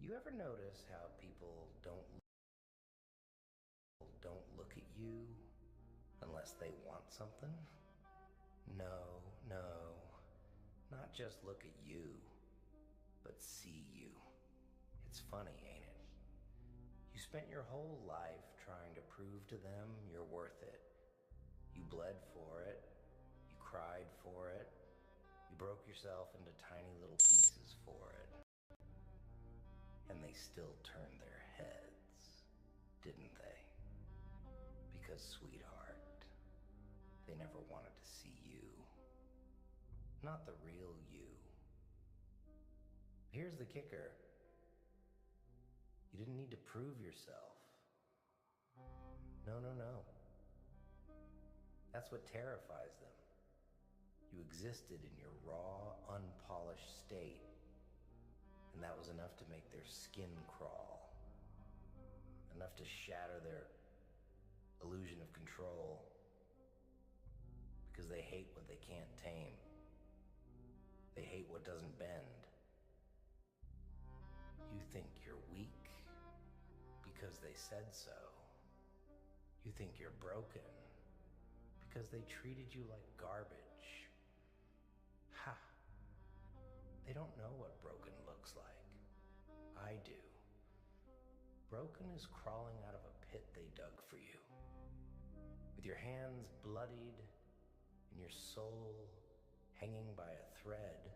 You ever notice how people don't look at you unless they want something? No, not just look at you, but see you. It's funny, ain't it? You spent your whole life trying to prove to them you're worth it. You bled for it, you cried for it, you broke yourself into tiny little pieces for it. And they still turned their heads, didn't they? Because, sweetheart, they never wanted to see you. Not the real you. Here's the kicker. You didn't need to prove yourself. No. That's what terrifies them. You existed in your raw, unpolished state, and that was enough to make their skin crawl, enough to shatter their illusion of control, because they hate what they can't tame. They hate what doesn't bend. You think you're weak because they said so. You think you're broken because they treated you like garbage. Ha! They don't know what broken looks like. I do. Broken is crawling out of a pit they dug for you, with your hands bloodied and your soul hanging by a thread,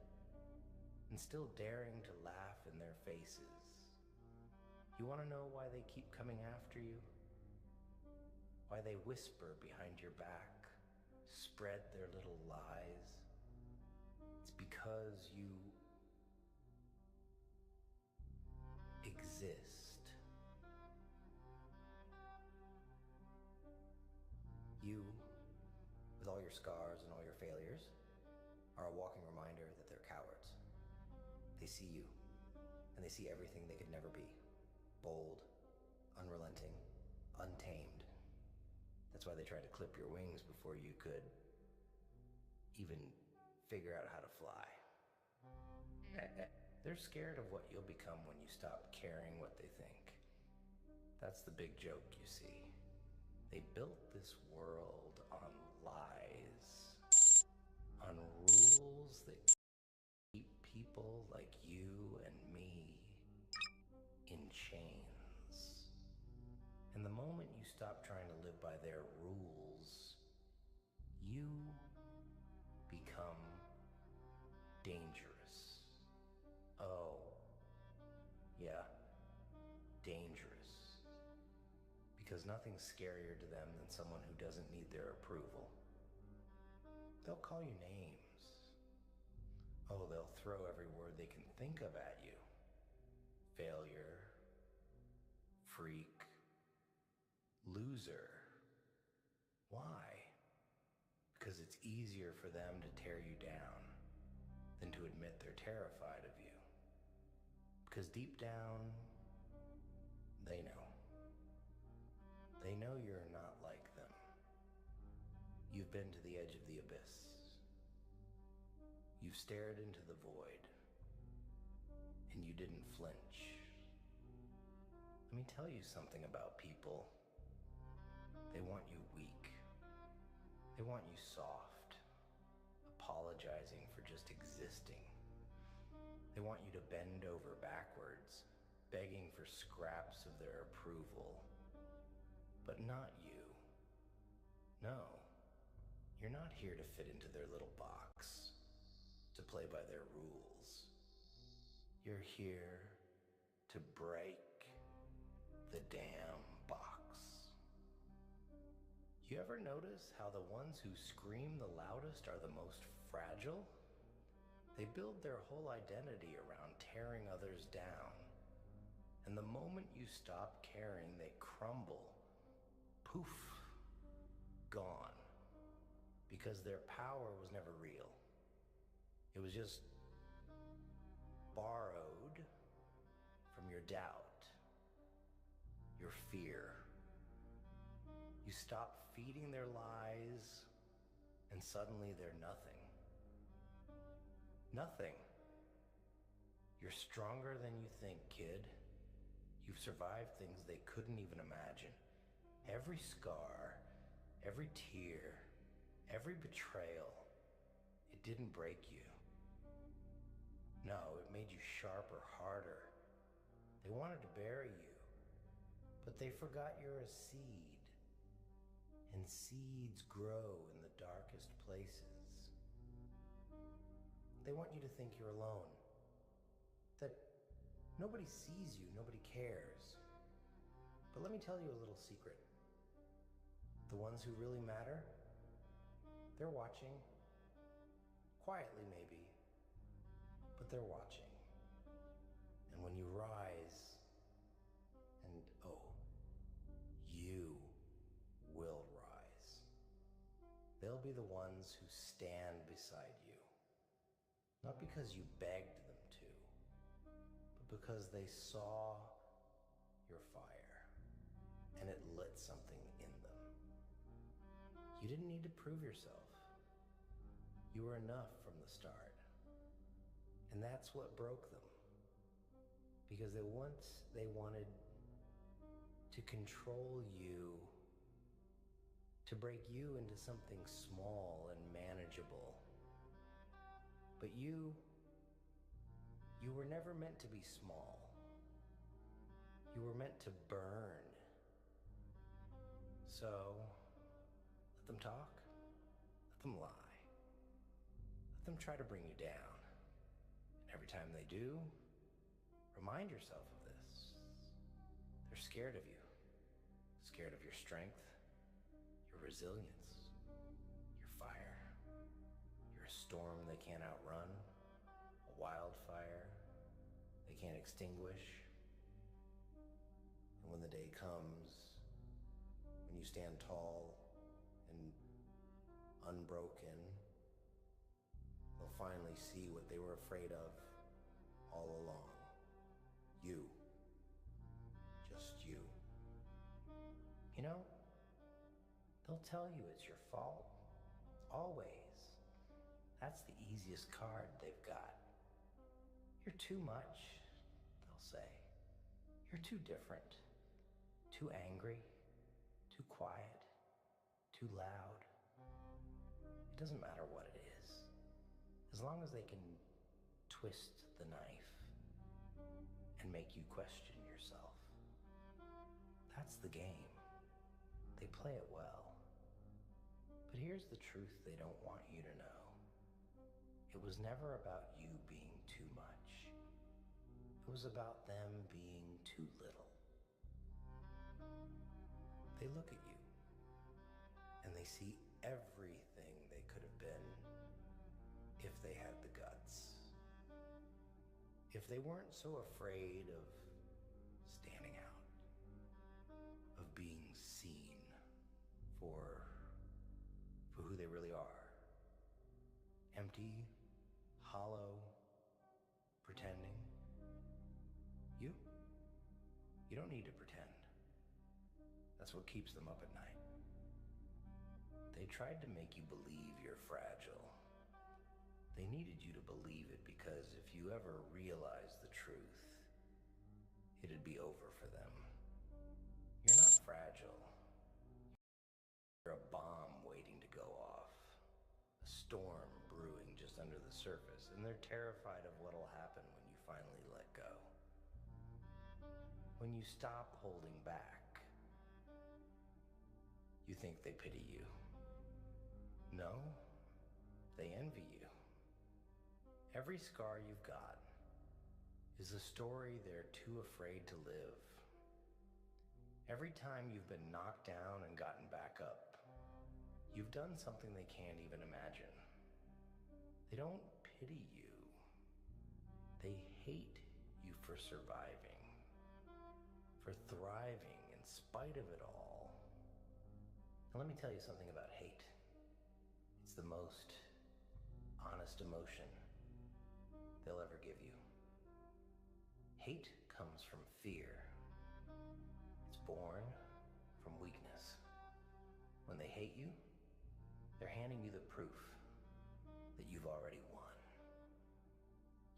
and still daring to laugh in their faces. You want to know why they keep coming after you? Why they whisper behind your back, spread their little lies? It's because you exist. You, with all your scars and all your failures, are a walking reminder that they're cowards. They see you, and they see everything they could never be. Bold, unrelenting, untamed. That's why they tried to clip your wings before you could even figure out how to fly. They're scared of what you'll become when you stop caring what they think. That's the big joke, you see. They built this world on lies, on rules that keep people like you and me in chains. And the moment you stop trying to live by their rules, you become dangerous. Oh, yeah, dangerous. Because nothing's scarier to them than someone who doesn't need their approval. They'll call you names. Oh, they'll throw every word they can think of at you. Failure, freak, loser. Why? Because it's easier for them to tear you down than to admit they're terrified of you. Because deep down, they know. They know you're not like them. You've been to the edge of the abyss. You've stared into the void, and you didn't flinch. Let me tell you something about people. They want you weak. They want you soft, apologizing for just existing. They want you to bend over backwards, begging for scraps of their approval. But not you. No, you're not here to fit into their little box, to play by their rules. You're here to break the damn box. You ever notice how the ones who scream the loudest are the most fragile? They build their whole identity around tearing others down. And the moment you stop caring, they crumble. Poof, gone. Because their power was never real. It was just borrowed from your doubt, your fear. You stop feeding their lies, and suddenly they're nothing. Nothing. You're stronger than you think, kid. You've survived things they couldn't even imagine. Every scar, every tear, every betrayal, it didn't break you. No, it made you sharper, harder. They wanted to bury you, but they forgot you're a seed. And seeds grow in the darkest places. They want you to think you're alone, that nobody sees you, nobody cares. But let me tell you a little secret. The ones who really matter, they're watching. Quietly maybe, but they're watching. And when you rise, and you will rise, they'll be the ones who stand beside you. Not because you begged them to, but because they saw your fire and it lit something in them. You didn't need to prove yourself. You were enough from the start. And that's what broke them. Because they wanted to control you, to break you into something small and manageable. But you were never meant to be small. You were meant to burn. So, let them talk. Let them lie. Let them try to bring you down. And every time they do, remind yourself of this. They're scared of you. Scared of your strength, your resilience, your fire. You're a storm they can't outrun, a wildfire they can't extinguish. And when the day comes, when you stand tall and unbroken, they'll finally see what they were afraid of all along. You. Just you. You know, they'll tell you it's your fault. Always. That's the easiest card they've got. You're too much, they'll say. You're too different. Too angry. Too quiet. Too loud. It doesn't matter what it is. As long as they can twist the knife and make you question yourself. That's the game. They play it well. But here's the truth they don't want you to know. It was never about you being too much. It was about them being too little. They look at you and they see everything they could have been if they had the guts. If they weren't so afraid of standing out, of being seen for who they really are. Empty, hollow, pretending. You don't need to pretend. That's what keeps them up at night. They tried to make you believe you're fragile. They needed you to believe it because if you ever realized the truth, it'd be over for them. You're not fragile. You're a bomb waiting to go off. A storm brewing just under the surface, and they're terrified of what'll happen when you finally let go. When you stop holding back, you think they pity you. No, they envy you. Every scar you've got is a story they're too afraid to live. Every time you've been knocked down and gotten back up, you've done something they can't even imagine. They don't pity you. They hate you for surviving, for thriving in spite of it all. Now let me tell you something about hate. It's the most honest emotion they'll ever give you. Hate comes from fear. It's born from weakness. When they hate you, they're handing you the proof that you've already won.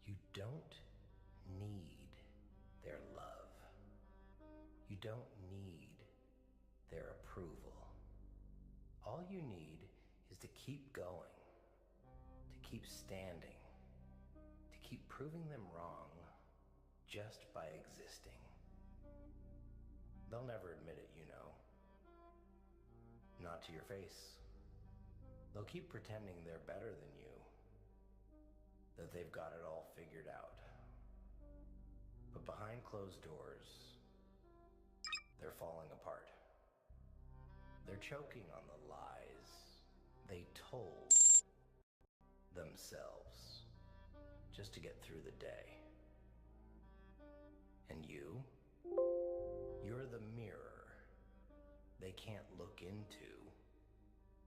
You don't don't need their approval. All you need is to keep going, to keep standing, to keep proving them wrong just by existing. They'll never admit it, you know. Not to your face. They'll keep pretending they're better than you, that they've got it all figured out. But behind closed doors, they're falling apart. They're choking on the lies they told themselves just to get through the day. And you're the mirror they can't look into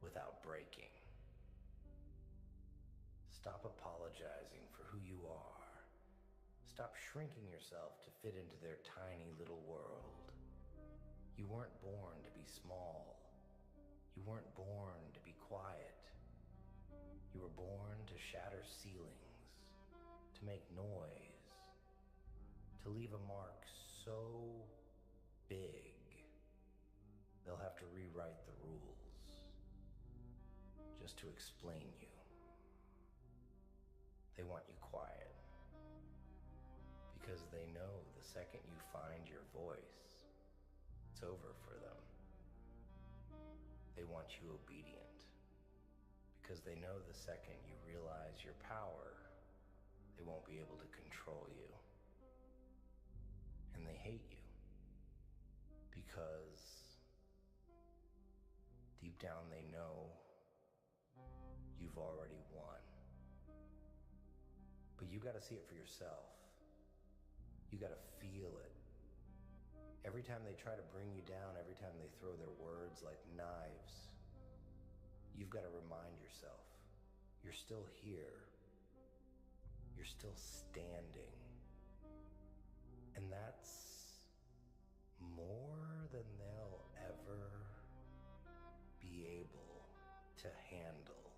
without breaking. Stop apologizing for who you are. Stop shrinking yourself to fit into their tiny little world. You weren't born to be small. You weren't born to be quiet. You were born to shatter ceilings, to make noise, to leave a mark so big they'll have to rewrite the rules just to explain you. They want you quiet because they know the second you find your voice, it's over for them. They want you obedient because they know the second you realize your power, they won't be able to control you. And they hate you because deep down they know you've already won. But you gotta see it for yourself. You gotta feel it. Every time they try to bring you down, every time they throw their words like knives, you've gotta remind yourself, you're still here. You're still standing. And that's more than they'll ever be able to handle.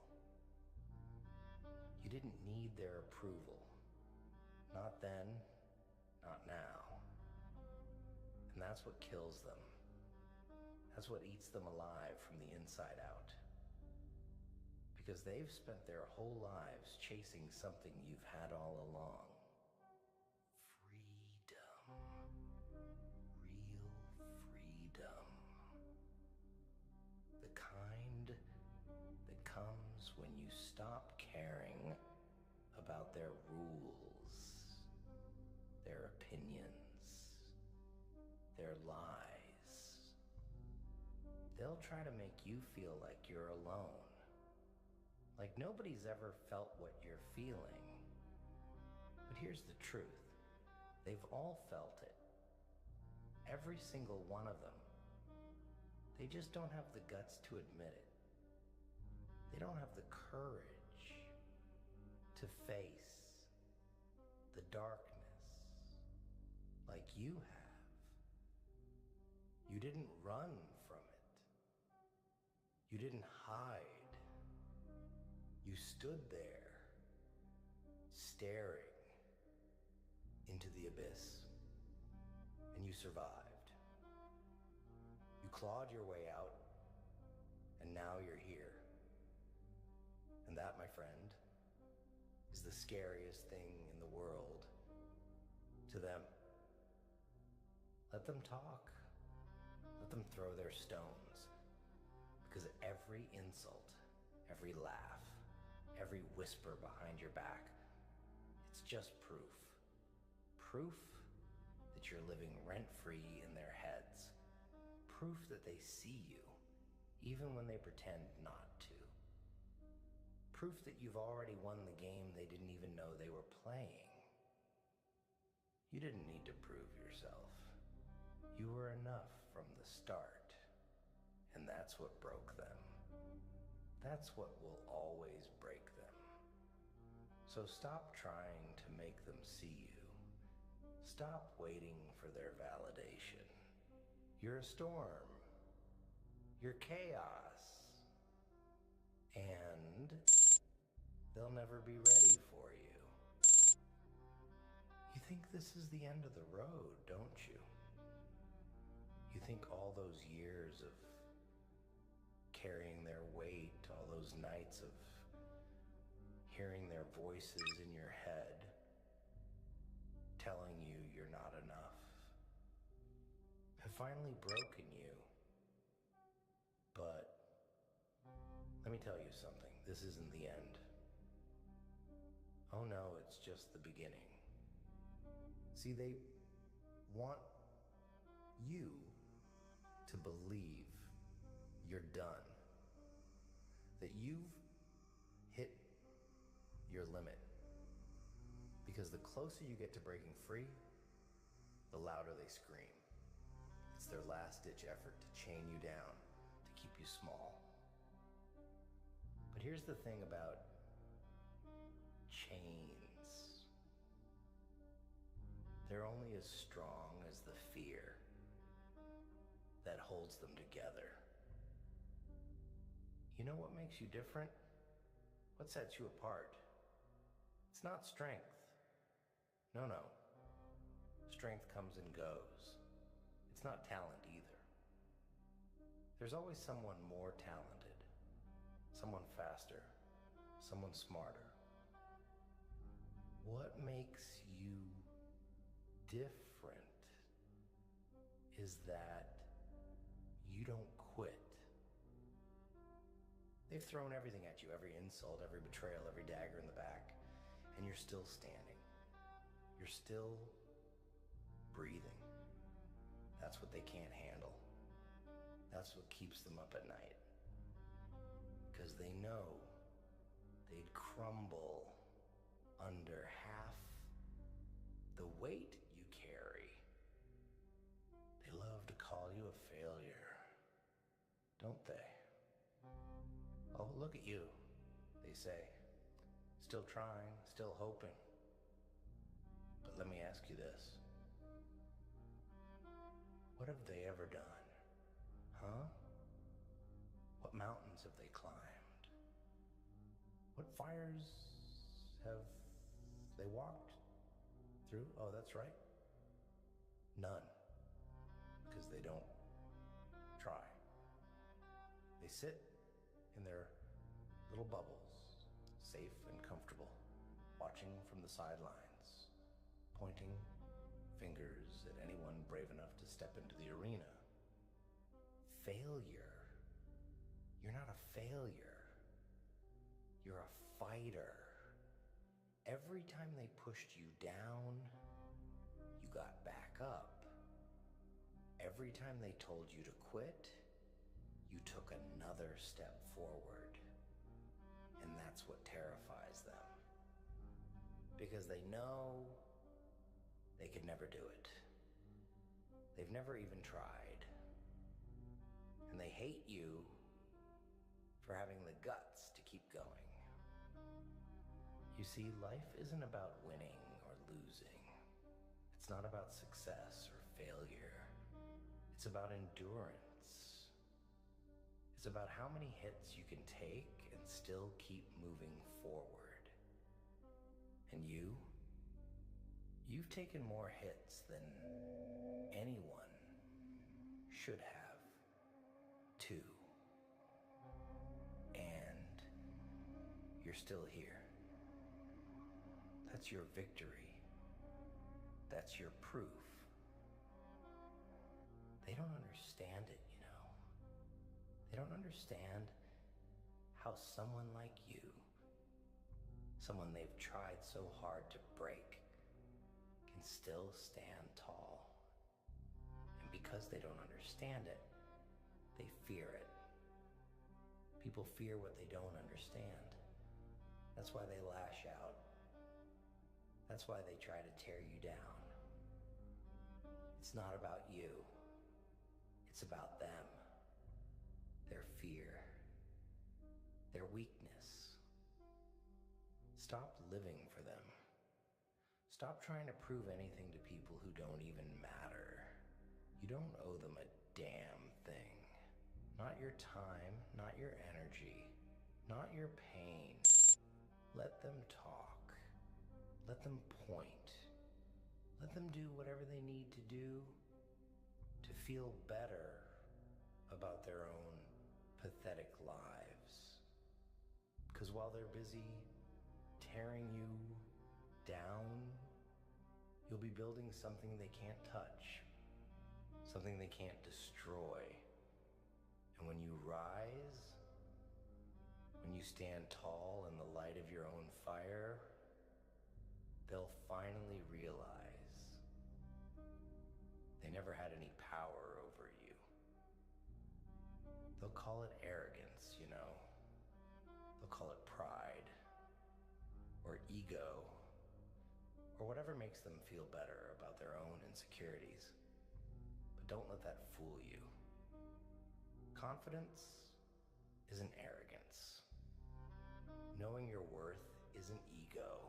You didn't need their approval. Not then, not now. And that's what kills them. That's what eats them alive from the inside out. Because they've spent their whole lives chasing something you've had all along. Freedom. Real freedom. The kind that comes when you stop caring about their rules, their opinions, their lies. They'll try to make you feel like you're alone, like nobody's ever felt what you're feeling. But here's the truth. They've all felt it. Every single one of them. They just don't have the guts to admit it. They don't have the courage to face the darkness like you have. You didn't run from it. You didn't hide. You stood there, staring into the abyss, and you survived. You clawed your way out, and now you're here. And that, my friend, is the scariest thing in the world to them. Let them talk. Let them throw their stones. Because every insult, every laugh, every whisper behind your back, it's just proof. Proof that you're living rent-free in their heads. Proof that they see you, even when they pretend not to. Proof that you've already won the game they didn't even know they were playing. You didn't need to prove yourself. You were enough from the start, and that's what broke them. That's what will always break them. So stop trying to make them see you. Stop waiting for their validation. You're a storm. You're chaos. And they'll never be ready for you. You think this is the end of the road, don't you? You think all those years of carrying their weight, all those nights of hearing their voices in your head telling you you're not enough have finally broken you. But let me tell you something, this isn't the end. Oh no, it's just the beginning. See, they want you to believe you're done, that you've hit your limit. Because the closer you get to breaking free, the louder they scream. It's their last-ditch effort to chain you down, to keep you small. But here's the thing about chains. They're only as strong as the fear that holds them together. You know what makes you different? What sets you apart? It's not strength. No. Strength comes and goes. It's not talent either. There's always someone more talented, someone faster, someone smarter. What makes you different is that you don't quit. They've thrown everything at you, every insult, every betrayal, every dagger in the back, and you're still standing. You're still breathing. That's what they can't handle. That's what keeps them up at night. Because they know they'd crumble under half the weight you carry. They love to call you a failure, don't they? Oh, look at you, they say. Still trying, still hoping. But let me ask you this. What have they ever done? Huh? What mountains have they climbed? What fires have they walked through? Oh, that's right. None. Because they don't try. They sit in their little bubbles, safe and comfortable, watching from the sidelines, pointing fingers at anyone brave enough to step into the arena. Failure. You're not a failure. You're a fighter. Every time they pushed you down, you got back up. Every time they told you to quit, you took another step forward. And that's what terrifies them. Because they know they could never do it. They've never even tried. And they hate you for having the guts to keep going. You see, life isn't about winning or losing. It's not about success or failure. It's about endurance. It's about how many hits you can take and still keep moving forward. And you've taken more hits than anyone should have, too. And you're still here. That's your victory. That's your proof. They don't understand it, you know. They don't understand how someone like you, someone they've tried so hard to break, can still stand tall. And because they don't understand it, they fear it. People fear what they don't understand. That's why they lash out. That's why they try to tear you down. It's not about you. It's about them. Their fear. Their weakness. Stop living for them. Stop trying to prove anything to people who don't even matter. You don't owe them a damn thing. Not your time, not your energy, not your pain. Let them talk. Let them point. Let them do whatever they need to do to feel better about their own pathetic lives. Because while they're busy tearing you down, you'll be building something they can't touch, something they can't destroy. And when you rise, when you stand tall in the light of your own fire, they'll finally realize they never had any power over you. They'll call it arrogance, you know. They'll call it pride or ego or whatever makes them feel better about their own insecurities. But don't let that fool you. Confidence isn't arrogance. Knowing your worth isn't ego.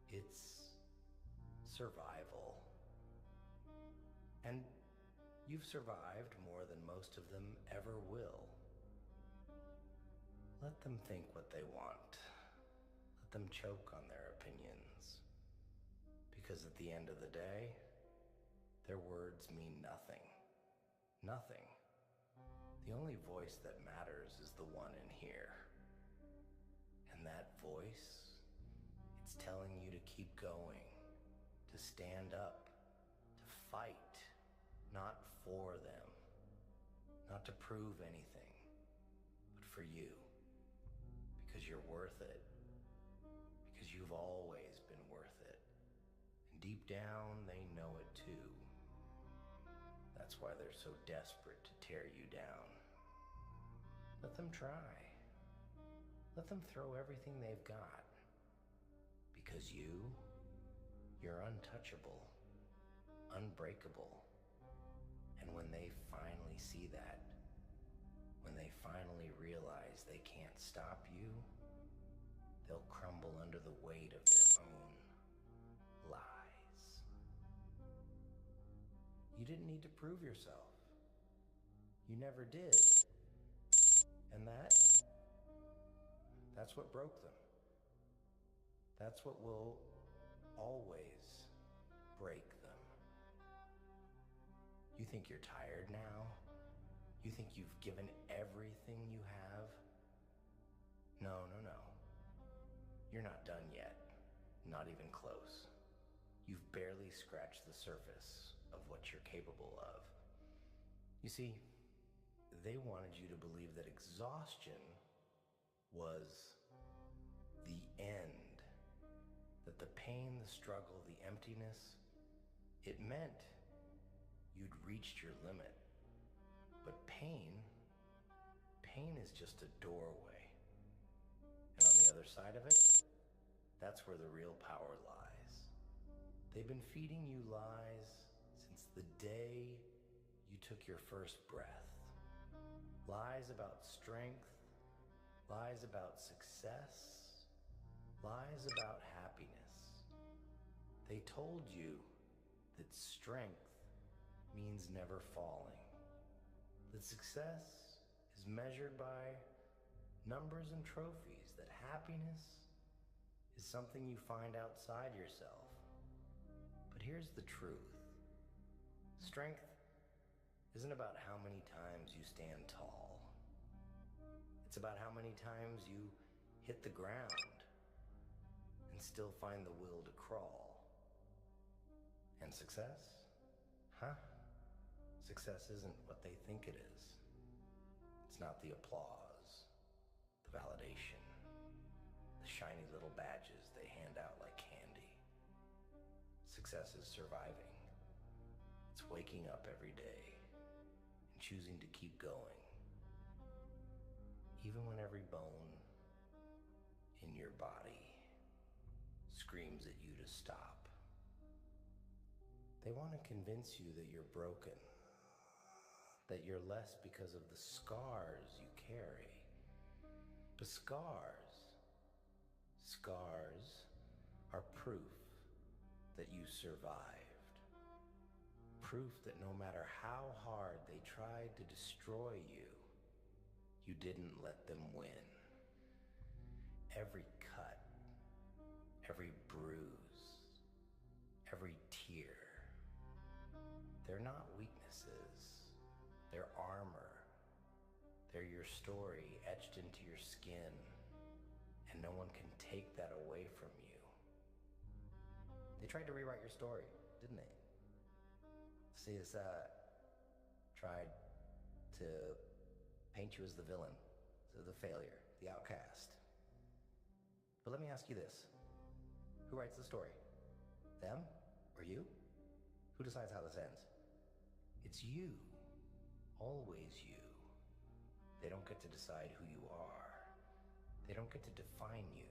It's survival. And you've survived more than most of them ever will. Let them think what they want. Let them choke on their opinions. Because at the end of the day, their words mean nothing. Nothing. The only voice that matters is the one in here. And that voice, it's telling you to keep going, to stand up, to fight, not for them, not to prove anything, but for you, because you're worth it, because you've always been worth it. And deep down, they know it too. That's why they're so desperate to tear you down. Let them try. Let them throw everything they've got. Because you're untouchable, unbreakable. And when they finally see that, when they finally realize they can't stop you, they'll crumble under the weight of their own lies. You didn't need to prove yourself. You never did. And that's what broke them. That's what will always break them. You think you're tired now? You think you've given everything you have? No. You're not done yet. Not even close. You've barely scratched the surface of what you're capable of. You see, they wanted you to believe that exhaustion was the end. That the pain, the struggle, the emptiness, it meant you'd reached your limit. But pain is just a doorway. And on the other side of it, that's where the real power lies. They've been feeding you lies since the day you took your first breath. Lies about strength, lies about success, lies about happiness. They told you that strength means never falling, that success is measured by numbers and trophies, that happiness is something you find outside yourself. But here's the truth. Strength isn't about how many times you stand tall. It's about how many times you hit the ground and still find the will to crawl. And success? Success isn't what they think it is. It's not the applause, the validation, the shiny little badges they hand out like candy. Success is surviving. It's waking up every day and choosing to keep going. Even when every bone in your body screams at you to stop. They want to convince you that you're broken, that you're less because of the scars you carry. But scars are proof that you survived. Proof that no matter how hard they tried to destroy you, you didn't let them win. Every cut, every bruise, every tear, they're not weaknesses. story etched into your skin, and no one can take that away from you. They tried to rewrite your story, didn't they? See, this tried to paint you as the villain, so the failure, the outcast. But let me ask you this. Who writes the story? Them or you? Who decides how this ends? It's you. Always you. They don't get to decide who you are. They don't get to define you.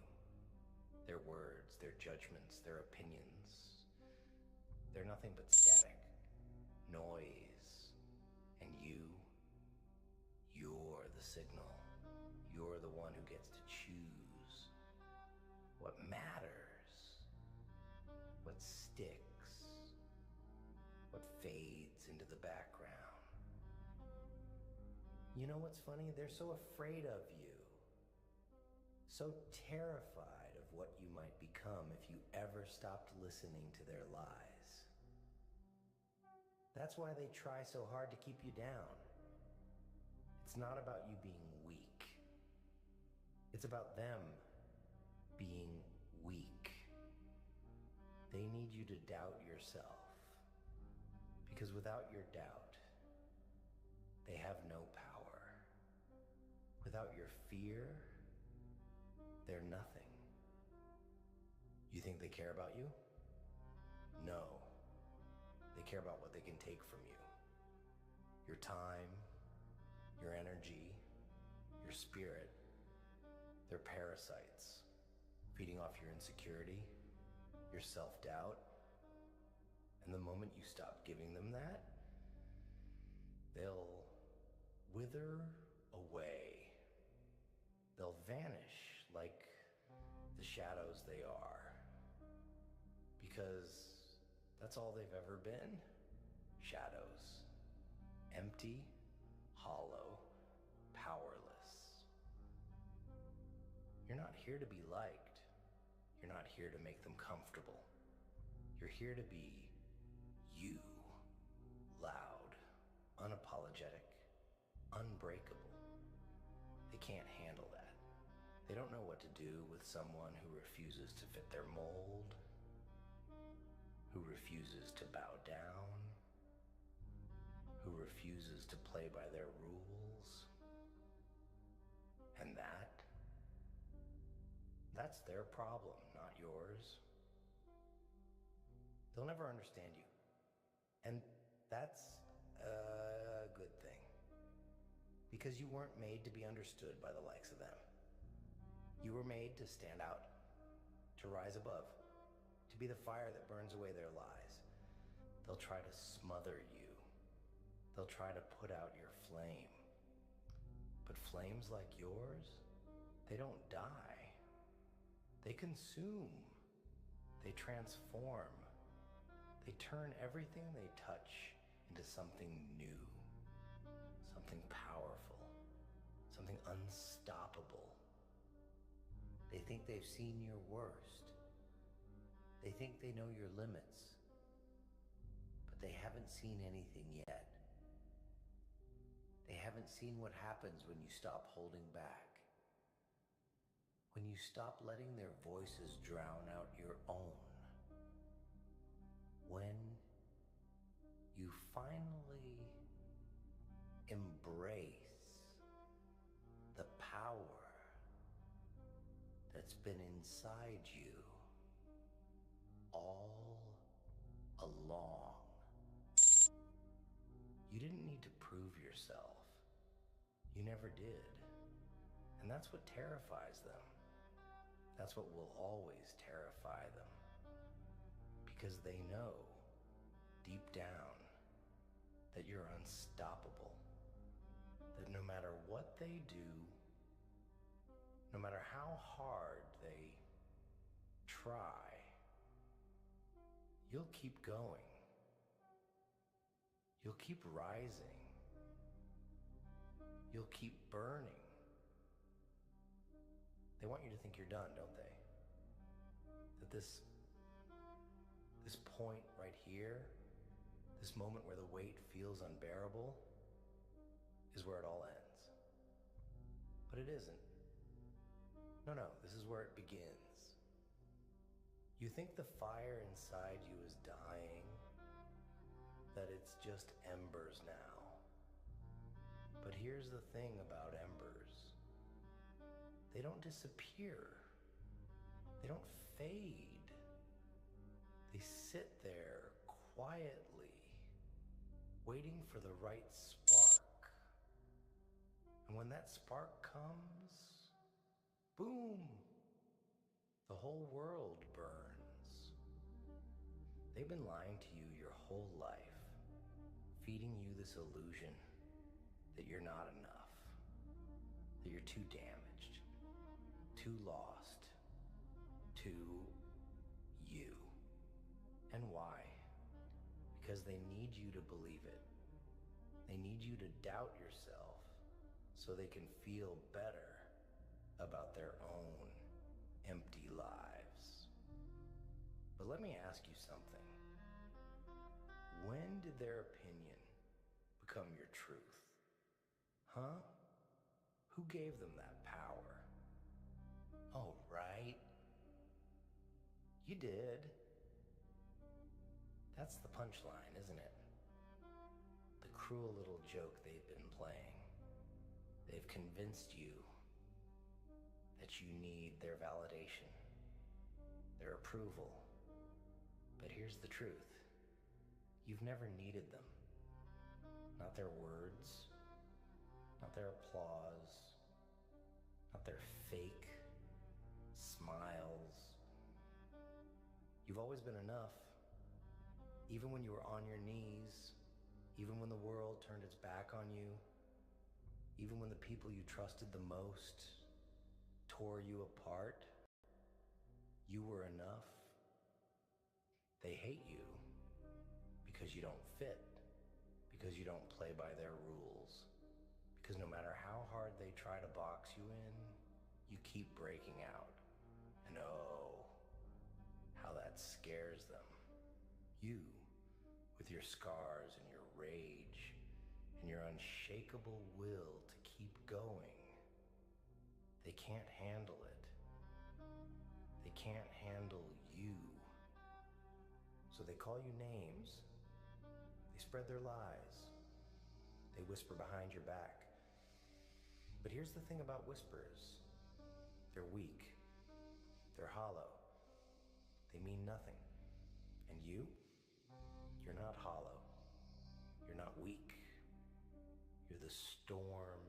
Their words, their judgments, their opinions, they're nothing but static, noise. And you're the signal. You're the one who gets to choose what matters, what sticks, what fades into the background. You know what's funny? They're so afraid of you, so terrified of what you might become if you ever stopped listening to their lies. That's why they try so hard to keep you down. It's not about you being weak. It's about them being weak. They need you to doubt yourself, because without your doubt, they have no power. Without your fear, they're nothing. You think they care about you? No. They care about what they can take from you. Your time, your energy, your spirit. They're parasites, feeding off your insecurity, your self-doubt. And the moment you stop giving them that, they'll wither away. They'll vanish like the shadows they are. Because that's all they've ever been. Shadows. Empty, hollow, powerless. You're not here to be liked. You're not here to make them comfortable. You're here to be you. Loud, unapologetic, unbreakable. They can't handle that. They don't know what to do with someone who refuses to fit their mold, who refuses to bow down, who refuses to play by their rules. And that's their problem, not yours. They'll never understand you. And that's a good thing, because you weren't made to be understood by the likes of them. You were made to stand out, to rise above, to be the fire that burns away their lies. They'll try to smother you. They'll try to put out your flame. But flames like yours, they don't die. They consume. They transform. They turn everything they touch into something new, something powerful, something unstoppable. They think they've seen your worst. They think they know your limits, but they haven't seen anything yet. They haven't seen what happens when you stop holding back, when you stop letting their voices drown out your own, when you finally embrace the power that's been inside you all along. You didn't need to prove yourself. You never did. And that's what terrifies them. That's what will always terrify them. Because they know, deep down, that you're unstoppable. That no matter what they do, no matter how hard they try, you'll keep going. You'll keep rising. You'll keep burning. They want you to think you're done, don't they? That this point right here, this moment where the weight feels unbearable, is where it all ends. But it isn't. No, this is where it begins. You think the fire inside you is dying, that it's just embers now. But here's the thing about embers. They don't disappear. They don't fade. They sit there quietly, waiting for the right spark. And when that spark comes, boom, the whole world burns. They've been lying to you your whole life, feeding you this illusion that you're not enough, that you're too damaged, too lost, too you. And why? Because they need you to believe it. They need you to doubt yourself so they can feel better about their own empty lives. But let me ask you something. When did their opinion become your truth? Huh? Who gave them that power? Oh, right. You did. That's the punchline, isn't it? The cruel little joke they've been playing. They've convinced you that you need their validation, their approval. But here's the truth. You've never needed them. Not their words, not their applause, not their fake smiles. You've always been enough. Even when you were on your knees, even when the world turned its back on you, even when the people you trusted the most tore you apart, you were enough. They hate you because you don't fit, because you don't play by their rules, because no matter how hard they try to box you in, you keep breaking out. And oh, how that scares them. You, with your scars and your rage and your unshakable will to keep going, they can't handle it. They can't handle you. So they call you names. They spread their lies. They whisper behind your back. But here's the thing about whispers. They're weak. They're hollow. They mean nothing. And you're not hollow. You're not weak. You're the storm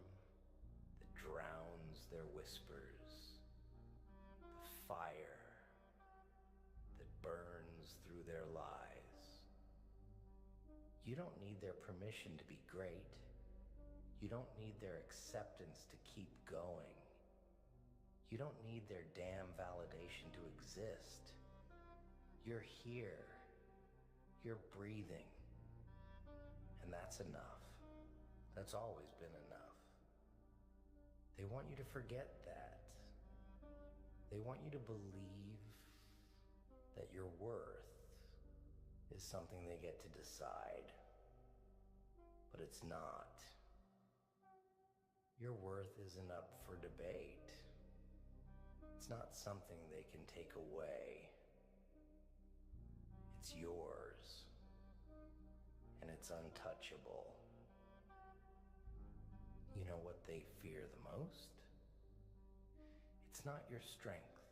that drowns their whispers. The fire that burns through their lies. You don't need their permission to be great. You don't need their acceptance to keep going. You don't need their damn validation to exist. You're here. You're breathing. And that's enough. That's always been enough. They want you to forget that. They want you to believe that your worth is something they get to decide. But it's not. Your worth isn't up for debate. It's not something they can take away. It's yours. And it's untouchable. You know what they fear the most? It's not your strength.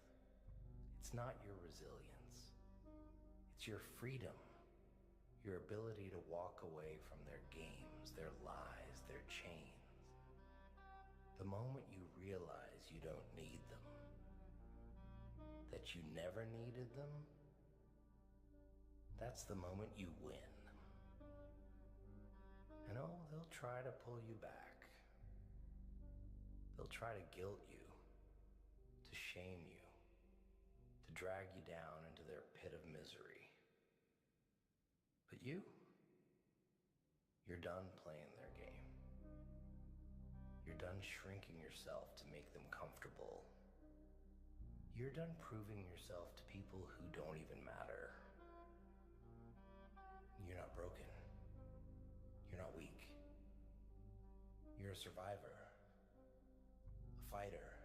It's not your resilience. It's your freedom. Your ability to walk away from their games, their lies, their chains. The moment you realize you don't need them, that you never needed them, that's the moment you win. And oh, they'll try to pull you back. They'll try to guilt you, to shame you, to drag you down into their pit of misery. But you're done playing their game. You're done shrinking yourself to make them comfortable. You're done proving yourself to people who don't even matter. You're not broken. You're not weak. You're a survivor. A fighter,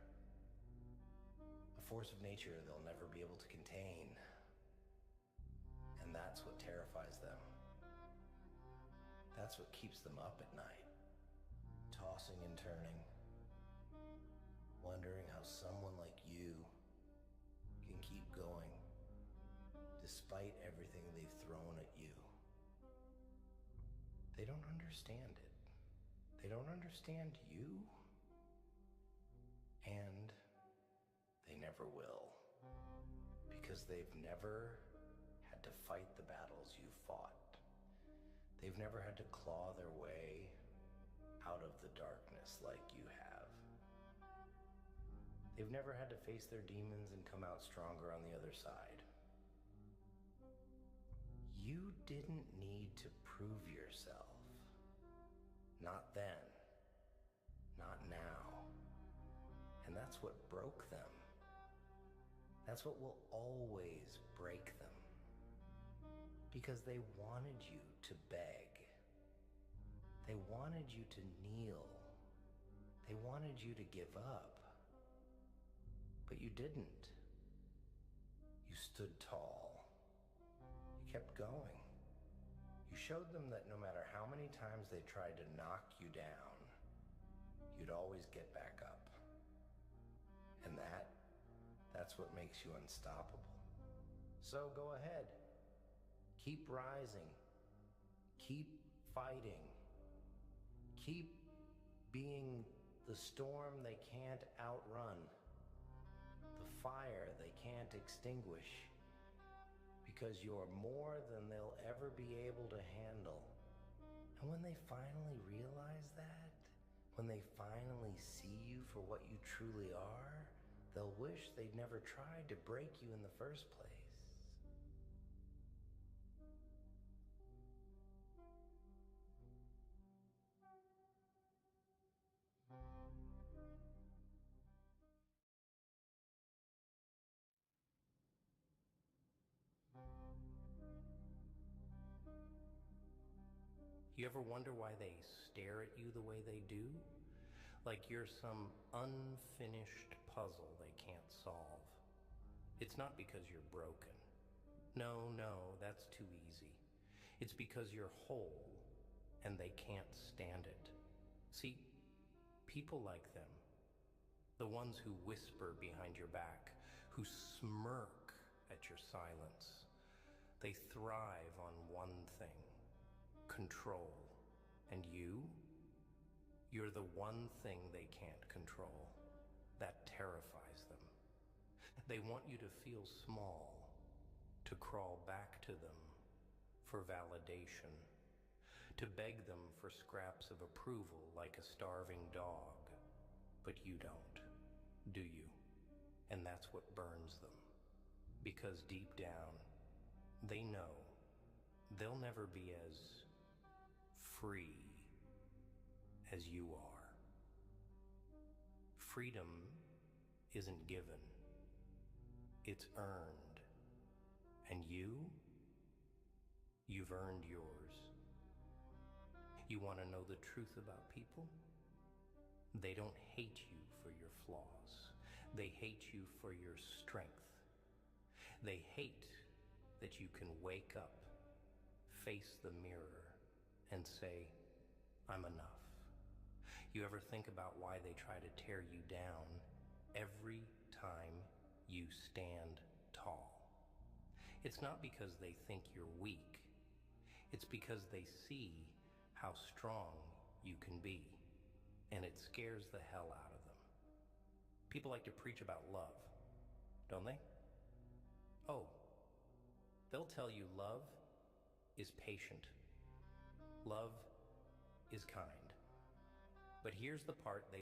a force of nature they'll never be able to contain. And that's what terrifies them. That's what keeps them up at night, tossing and turning, wondering how someone like you can keep going despite everything they've thrown at you. They don't understand it. They don't understand you. And they never will, because they've never had to fight the battles you fought. They've never had to claw their way out of the darkness like you have. They've never had to face their demons and come out stronger on the other side. You didn't need to prove yourself. Not then. Not now. And that's what broke them. That's what will always break them. Because they wanted you to beg. They wanted you to kneel. They wanted you to give up. But you didn't. You stood tall. You kept going. You showed them that no matter how many times they tried to knock you down, you'd always get back up. And that's what makes you unstoppable. So go ahead. Keep rising. Keep fighting. Keep being the storm they can't outrun, the fire they can't extinguish, because you're more than they'll ever be able to handle. And when they finally realize that, when they finally see you for what you truly are, they'll wish they'd never tried to break you in the first place. You ever wonder why they stare at you the way they do? Like you're some unfinished puzzle they can't solve. It's not because you're broken. No, that's too easy. It's because you're whole and they can't stand it. See, people like them, the ones who whisper behind your back, who smirk at your silence, they thrive on one thing: control. And you're the one thing they can't control. That terrifies them. They want you to feel small, to crawl back to them for validation, to beg them for scraps of approval like a starving dog. But you don't, do you? And that's what burns them. Because deep down, they know they'll never be as free as you are. Freedom isn't given, it's earned. And you've earned yours. You want to know the truth about people? They don't hate you for your flaws. They hate you for your strength. They hate that you can wake up, face the mirror, and say, I'm enough. You ever think about why they try to tear you down every time you stand tall? It's not because they think you're weak. It's because they see how strong you can be, and it scares the hell out of them. People like to preach about love, don't they? Oh, they'll tell you love is patient. Love is kind. But here's the part they